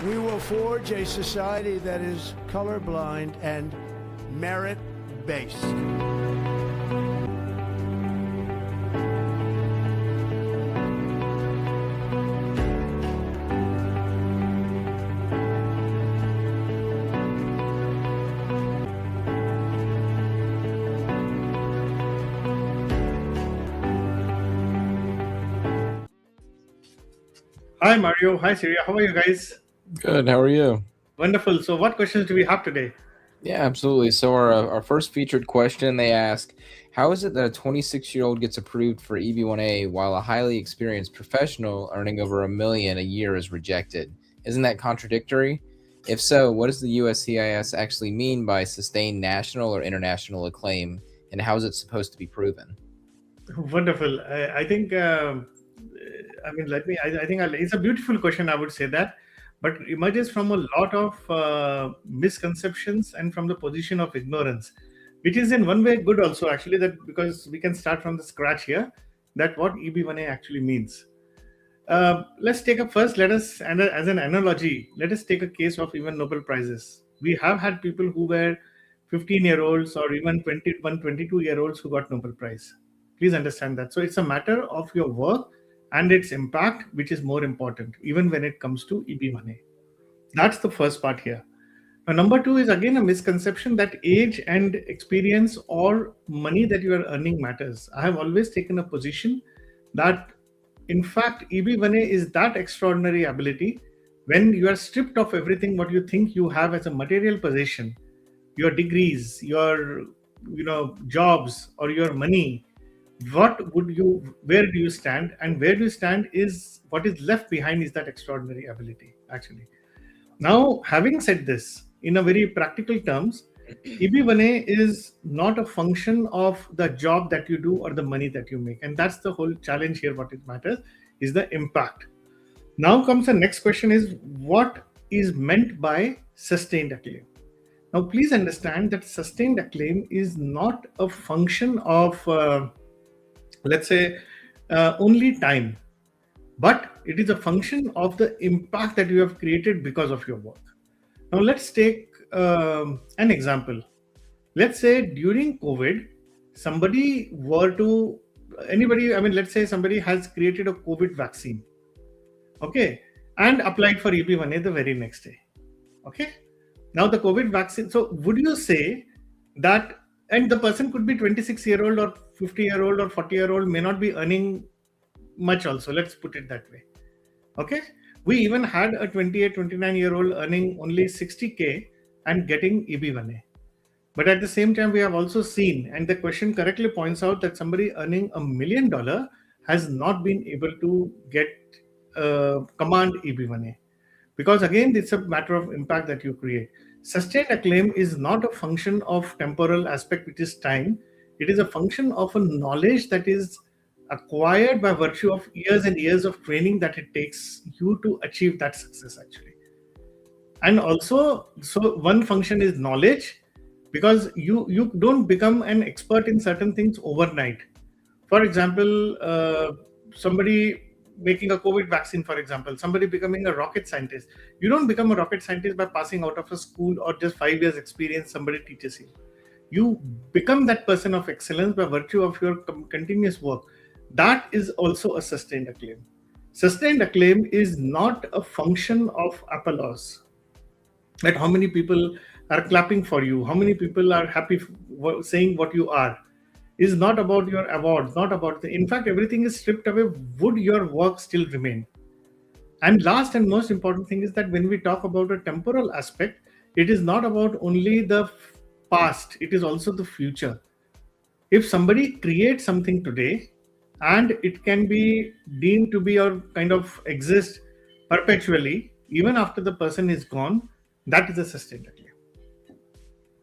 We will forge a society that is colorblind and merit-based. Hi Mario, hi Syria. How are you guys? Good. How are you? Wonderful. So, what questions do we have today? Yeah, absolutely. So our first featured question, they ask, how is it that a 26-year-old gets approved for EB1A while a highly experienced professional earning over $1 million a year is rejected? Isn't that contradictory? If so, what does the USCIS actually mean by sustained national or international acclaim, and how is it supposed to be proven? Wonderful. I think. I mean, let me. I think it's a beautiful question. I would say that, but it emerges from a lot of misconceptions and from the position of ignorance, which is in one way good also. Actually, that because we can start from the scratch here. That what EB1A actually means. Let's take a first. Let us, and as an analogy, let us take a case of even Nobel prizes. We have had people who were 15-year-olds or even 21, 22-year-olds who got Nobel Prize. Please understand that. So it's a matter of your work and its impact, which is more important, even when it comes to EB1A. That's the first part here. Now, number two is again a misconception that age and experience or money that you are earning matters. I have always taken a position that, in fact, EB1A is that extraordinary ability when you are stripped of everything what you think you have as a material possession, your degrees, your jobs, or your money. Where do you stand? And where do you stand is what is left behind is that extraordinary ability, actually. Now, having said this, in a very practical terms, EB1A is not a function of the job that you do or the money that you make. And that's the whole challenge here. What it matters is the impact. Now comes the next question is what is meant by sustained acclaim? Now, please understand that sustained acclaim is not a function of, let's say, only time, but it is a function of the impact that you have created because of your work. Now, let's take an example. Let's say during COVID, let's say somebody has created a COVID vaccine, okay, and applied for EB1A the very next day, okay. Now, the COVID vaccine, so would you say that, and the person could be 26-year-old or 50-year-old or 40-year-old, may not be earning much also, let's put it that way, okay. We even had a 28, 29-year-old earning only 60K and getting EB1A. But at the same time, we have also seen, and the question correctly points out that somebody earning $1 million has not been able to get command EB1A. Because again, it's a matter of impact that you create. Sustained acclaim is not a function of temporal aspect, which is time. It is a function of a knowledge that is acquired by virtue of years and years of training that it takes you to achieve that success, actually. And also, so one function is knowledge, because you don't become an expert in certain things overnight. For example, somebody making a COVID vaccine, for example, somebody becoming a rocket scientist. You don't become a rocket scientist by passing out of a school or just 5 years experience somebody teaches you. You become that person of excellence by virtue of your continuous work. That is also a sustained acclaim. Sustained acclaim is not a function of applause. That how many people are clapping for you, how many people are happy saying what you are, is not about your awards, not about in fact, everything is stripped away. Would your work still remain? And last and most important thing is that when we talk about a temporal aspect, it is not about only the past, it is also the future. If somebody creates something today and it can be deemed to be or kind of exist perpetually, even after the person is gone, that is a sustained acclaim.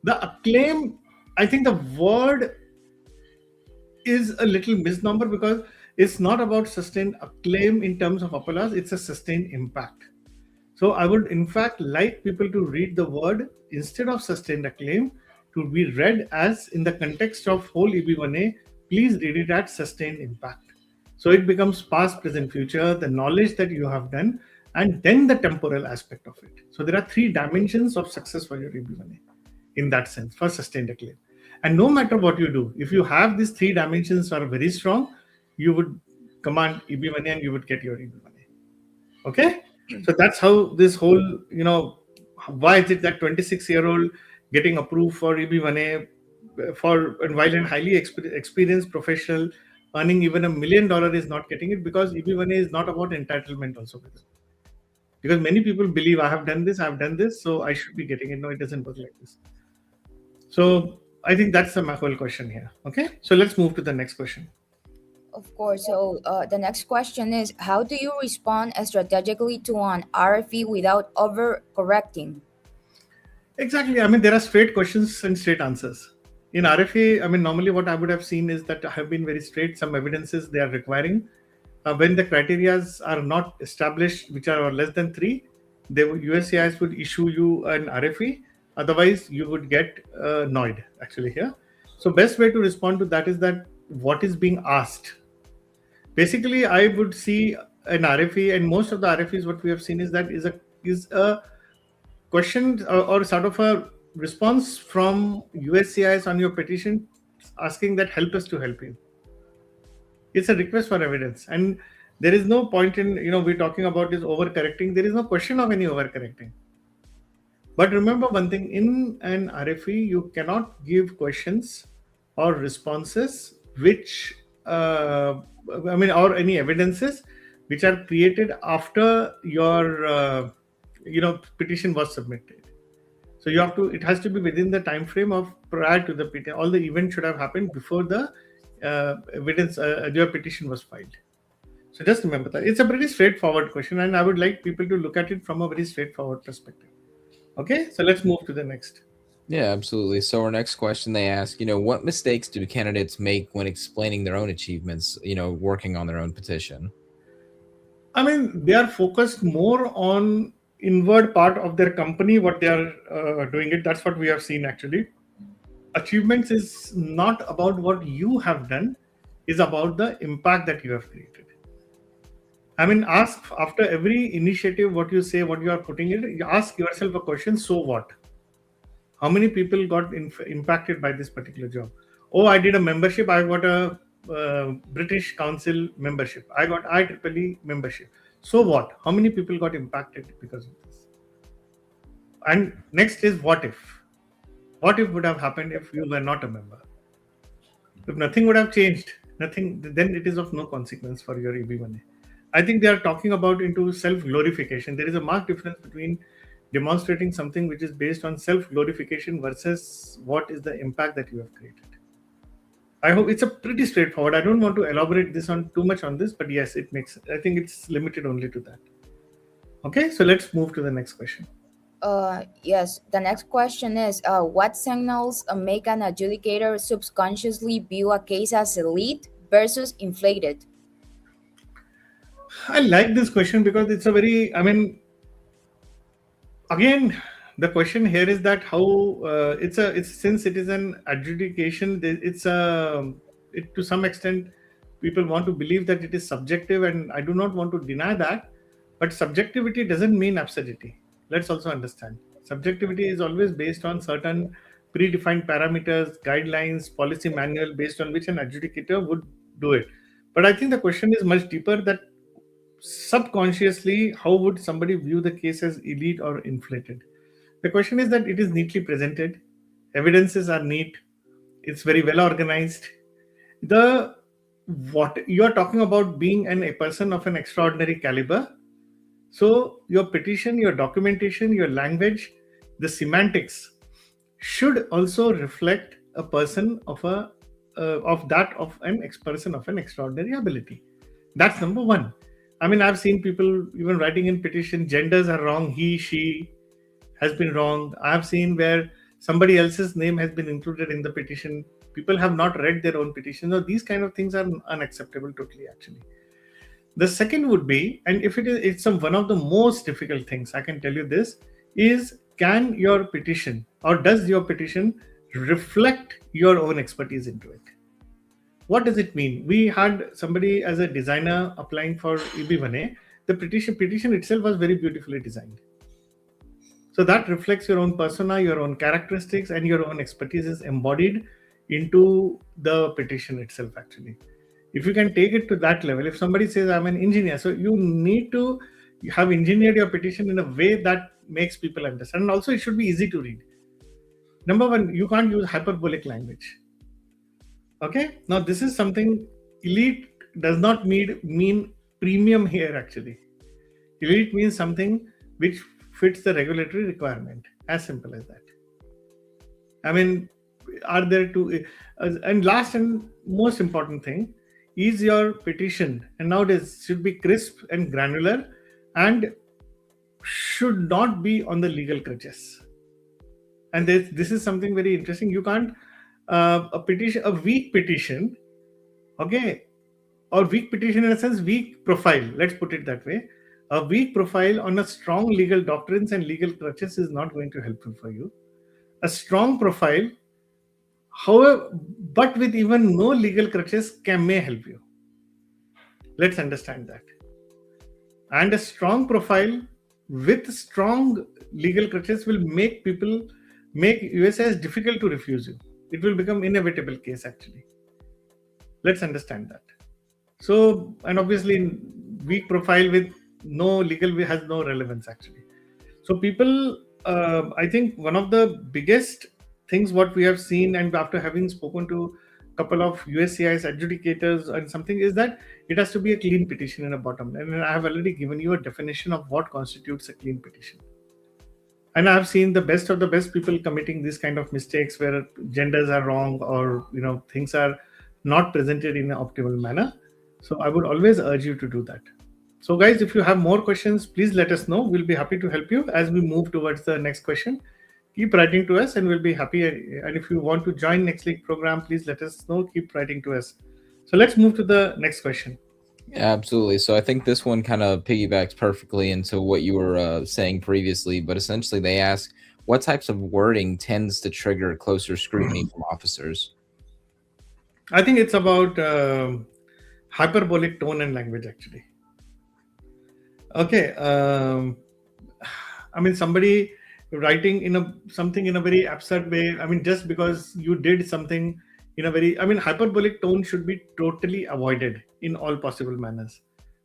The acclaim, I think the word is a little misnomer because it's not about sustained acclaim in terms of applause, it's a sustained impact. So I would in fact like people to read the word instead of sustained acclaim to be read as in the context of whole EB1A, please read it as sustained impact. So it becomes past, present, future, the knowledge that you have done and then the temporal aspect of it. So there are three dimensions of success for your EB1A in that sense for sustained acclaim. And no matter what you do, if you have these three dimensions are very strong, you would command EB1A and you would get your EB1A. Okay? So that's how this whole, why is it that 26-year-old getting approved for EB1A for and while a highly experienced professional earning even $1 million is not getting it, because EB1A is not about entitlement also. Because many people believe I've done this, so I should be getting it. No, it doesn't work like this. So I think that's the whole question here. Okay, so let's move to the next question. Of course. So the next question is, how do you respond strategically to an RFE without overcorrecting? Exactly. I mean, there are straight questions and straight answers. In RFA, I mean, normally what I would have seen is that I have been very straight. Some evidences they are requiring. When the criteria are not established, which are less than 3, USCIS would issue you an RFE. Otherwise, you would get annoyed actually here. So best way to respond to that is that what is being asked. Basically, I would see an RFE, and most of the RFEs, what we have seen is that is a question or sort of a response from USCIS on your petition, asking that help us to help you. It's a request for evidence, and there is no point in we're talking about is overcorrecting. There is no question of any overcorrecting. But remember one thing: in an RFE, you cannot give questions or responses which or any evidences which are created after your petition was submitted. So it has to be within the time frame of prior to the petition. All the events should have happened before the evidence your petition was filed. So just remember that it's a pretty straightforward question, and I would like people to look at it from a very straightforward perspective. Okay, so let's move to the next. Yeah, absolutely. So our next question, they ask, what mistakes do candidates make when explaining their own achievements, working on their own petition? I mean, they are focused more on inward part of their company, what they are doing it. That's what we have seen actually. Achievements is not about what you have done, is about the impact that you have created. I mean, ask after every initiative, what you say, what you are putting in, you ask yourself a question, so what? How many people got impacted by this particular job? Oh, I did a membership. I got a British Council membership. I got IEEE membership. So what? How many people got impacted because of this? And next is what if? What if would have happened if you were not a member? If nothing would have changed, nothing, then it is of no consequence for your EB1A. I think they are talking about into self-glorification. There is a marked difference between demonstrating something which is based on self-glorification versus what is the impact that you have created. I hope it's a pretty straightforward. I don't want to elaborate this on too much on this, but yes, it makes. I think it's limited only to that. Okay, so let's move to the next question. Yes, the next question is, what signals make an adjudicator subconsciously view a case as elite versus inflated? I like this question because it's a very, again, the question here is that how it's since it is an adjudication, it to some extent people want to believe that it is subjective, and I do not want to deny that, but subjectivity doesn't mean absurdity. Let's also understand subjectivity is always based on certain predefined parameters, guidelines, policy manual based on which an adjudicator would do it. But I think the question is much deeper, that subconsciously how would somebody view the case as elite or inflated? The question is that it is neatly presented, evidences are neat, it's very well organized. What you are talking about being a person of an extraordinary caliber. So your petition, your documentation, your language, the semantics should also reflect a person of an person of an extraordinary ability. That's number one. I mean, I've seen people even writing in petition, genders are wrong, he, she has been wrong. I've seen where somebody else's name has been included in the petition. People have not read their own petition. So these kind of things are unacceptable totally, actually. The second would be, and if it's one of the most difficult things, I can tell you this, is can your petition or does your petition reflect your own expertise into it? What does it mean? We had somebody as a designer applying for EB1A. the petition itself was very beautifully designed. So that reflects your own persona, your own characteristics, and your own expertise is embodied into the petition itself, actually. If you can take it to that level, if somebody says, I'm an engineer, so you need to have engineered your petition in a way that makes people understand. And also, it should be easy to read. Number one, you can't use hyperbolic language. Okay? Now, this is something elite does not mean premium here, actually. Elite means something which fits the regulatory requirement. As simple as that. I mean, are there two? And last and most important thing is your petition. And nowadays should be crisp and granular and should not be on the legal crutches. And this is something very interesting. You can't a weak petition, okay, or weak petition in a sense, weak profile. Let's put it that way. A weak profile on a strong legal doctrines and legal crutches is not going to help for you. A strong profile, however, but with even no legal crutches may help you. Let's understand that. And a strong profile with strong legal crutches will make USIS difficult to refuse you. It will become inevitable case, actually. Let's understand that. So, and obviously weak profile with no legal has no relevance, actually. So people, I think one of the biggest things what we have seen, and after having spoken to a couple of USCIS adjudicators and something, is that it has to be a clean petition in a bottom. And I have already given you a definition of what constitutes a clean petition. And I have seen the best of the best people committing these kind of mistakes where genders are wrong or things are not presented in an optimal manner. So I would always urge you to do that. So guys, if you have more questions, please let us know. We'll be happy to help you as we move towards the next question. Keep writing to us and we'll be happy. And if you want to join next week program, please let us know. Keep writing to us. So let's move to the next question. Absolutely. So I think this one kind of piggybacks perfectly into what you were saying previously, but essentially they ask, what types of wording tends to trigger closer scrutiny from officers? I think it's about hyperbolic tone and language, actually. Okay. I mean, somebody writing something in a very absurd way. I mean, just because you did something in a very, hyperbolic tone should be totally avoided in all possible manners.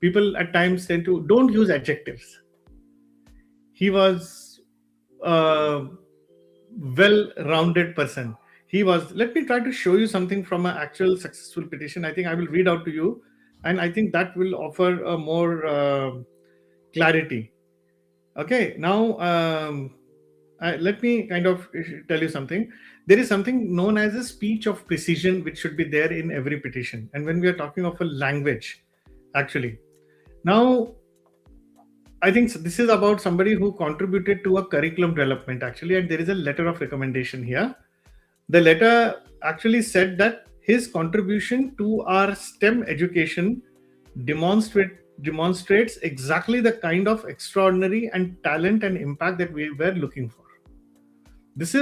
People at times tend to don't use adjectives. He was a well-rounded person. Let me try to show you something from an actual successful petition. I think I will read out to you, and I think that will offer a more clarity. Okay, now let me kind of tell you something. There is something known as a speech of precision, which should be there in every petition. And when we are talking of a language, actually, now I think this is about somebody who contributed to a curriculum development, actually, and there is a letter of recommendation here. The letter actually said that his contribution to our STEM education demonstrates exactly the kind of extraordinary and talent and impact that we were looking for. This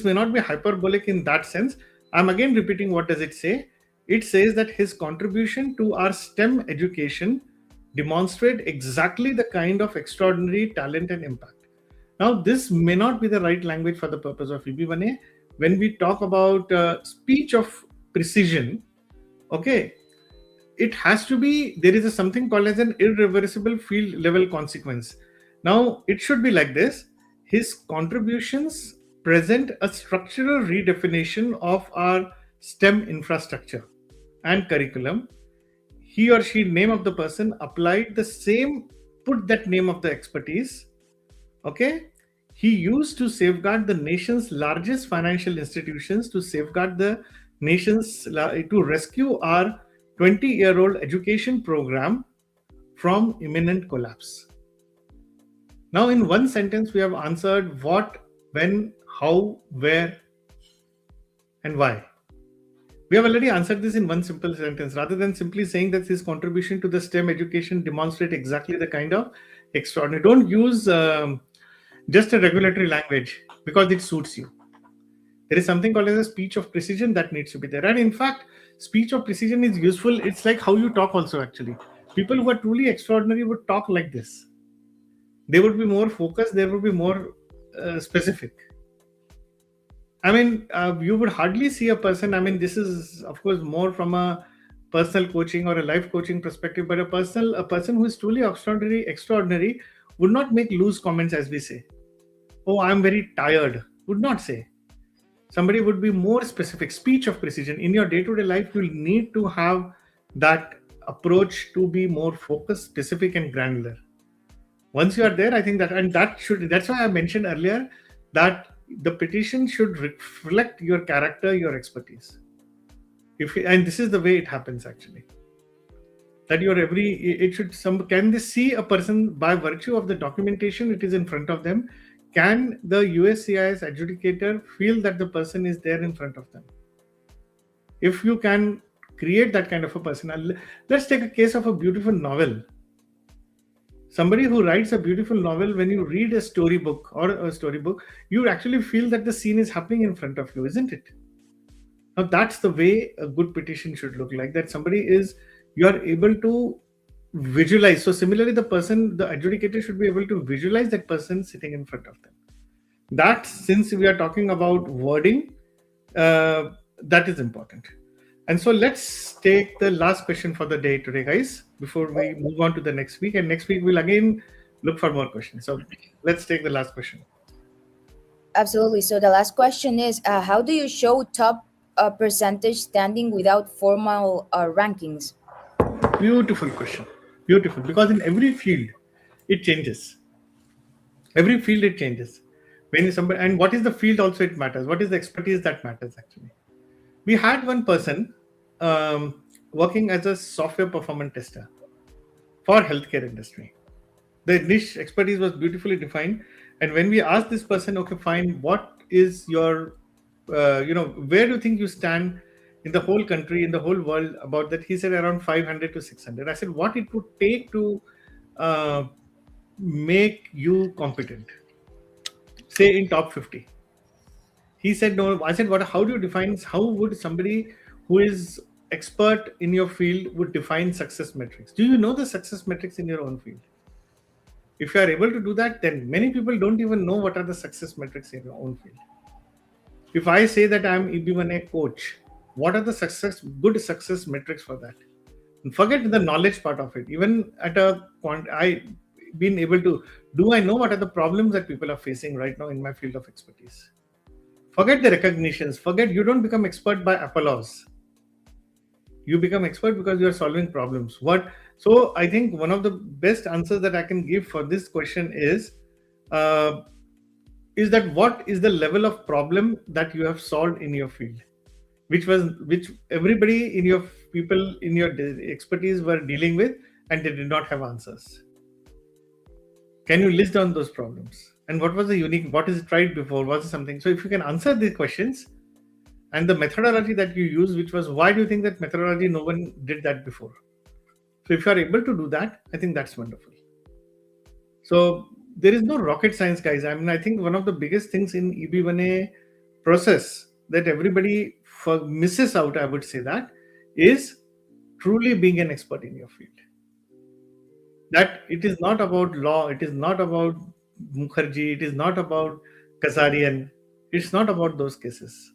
may not be hyperbolic in that sense. I'm again repeating, what does it say? It says that his contribution to our STEM education demonstrate exactly the kind of extraordinary talent and impact. Now, this may not be the right language for the purpose of EB1A. When we talk about speech of precision, okay, it has to be, there is something called as an irreversible field level consequence. Now, it should be like this. His contributions present a structural redefinition of our STEM infrastructure and curriculum. He or she, name of the person, applied the same, put that name of the expertise. Okay. He used to safeguard the nation's largest financial institutions, to safeguard the nation's, to rescue our 20-year-old education program from imminent collapse. Now, in one sentence, we have answered what, when, how, where, and why. We have already answered this in one simple sentence, rather than simply saying that his contribution to the STEM education demonstrate exactly the kind of extraordinary. Don't use just a regulatory language because it suits you. There is something called as a speech of precision that needs to be there. And in fact, speech of precision is useful. It's like how you talk also, actually. People who are truly extraordinary would talk like this. They would be more focused, they would be more specific. I mean, you would hardly see a person. I mean, this is, of course, more from a personal coaching or a life coaching perspective, but a person who is truly extraordinary would not make loose comments, as we say. Oh, I'm very tired. Would not say. Somebody would be more specific, speech of precision. In your day-to-day life, you'll need to have that approach to be more focused, specific, and granular. Once you are there, I think that's why I mentioned earlier that the petition should reflect your character, your expertise. And this is the way it happens actually. That can they see a person by virtue of the documentation it is in front of them? Can the USCIS adjudicator feel that the person is there in front of them? If you can create that kind of a person, let's take a case of a beautiful novel. Somebody who writes a beautiful novel, when you read a storybook, you actually feel that the scene is happening in front of you, isn't it? Now that's the way a good petition should look like, that you are able to visualize. So similarly, the adjudicator should be able to visualize that person sitting in front of them. That, since we are talking about wording, that is important. And so let's take the last question for the day today, guys, before we move on to the next week. And next week, we'll again look for more questions. So let's take the last question. Absolutely. So the last question is, how do you show top percentage standing without formal rankings? Beautiful question. Beautiful. Because in every field, it changes. Every field, it changes. And what is the field also, it matters. What is the expertise that matters actually? We had one person working as a software performance tester for healthcare industry. The niche expertise was beautifully defined. And when we asked this person, okay, fine, what is your, where do you think you stand in the whole country, in the whole world about that? He said around 500 to 600. I said, what it would take to make you competent? Say in top 50. He said, no. I said, how do you define, how would somebody who is expert in your field would define success metrics? Do you know the success metrics in your own field? If you are able to do that, then many people don't even know what are the success metrics in your own field. If I say that I'm EB1A coach, what are the good success metrics for that? And forget the knowledge part of it. Even at I been able to, do I know what are the problems that people are facing right now in my field of expertise? Forget the recognitions. You don't become expert by applause. You become expert because you are solving problems. So I think one of the best answers that I can give for this question is that what is the level of problem that you have solved in your field, which everybody in your people in your expertise were dealing with, and they did not have answers. Can you list down those problems? And what was the unique, what is it tried before? Was it something? So if you can answer these questions, and the methodology that you use, which was, why do you think that methodology, no one did that before? So if you are able to do that, I think that's wonderful. So there is no rocket science, guys. I mean, I think one of the biggest things in EB1A process that everybody misses out, I would say that, is truly being an expert in your field. That it is not about law, it is not about Mukherjee, it is not about Kazarian, it's not about those cases.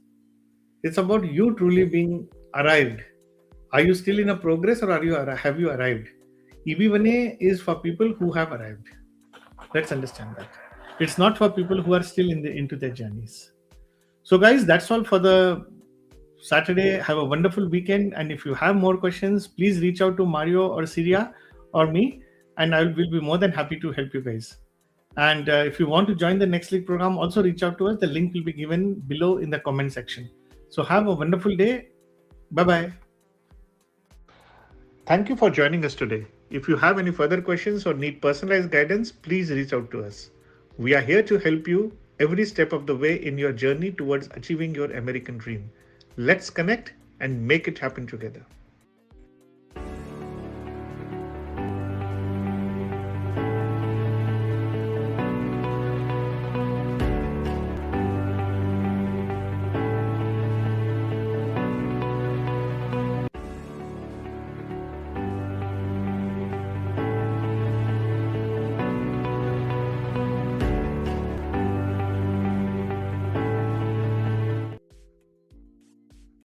It's about you truly being arrived. Are you still in a progress, or have you arrived? EB1A is for people who have arrived. Let's understand that. It's not for people who are still into their journeys. So guys, that's all for the Saturday. Have a wonderful weekend. And if you have more questions, please reach out to Mario or Syria or me, and I will be more than happy to help you guys. And if you want to join the Next League program, also reach out to us. The link will be given below in the comment section. So have a wonderful day. Bye-bye. Thank you for joining us today. If you have any further questions or need personalized guidance, please reach out to us. We are here to help you every step of the way in your journey towards achieving your American dream. Let's connect and make it happen together.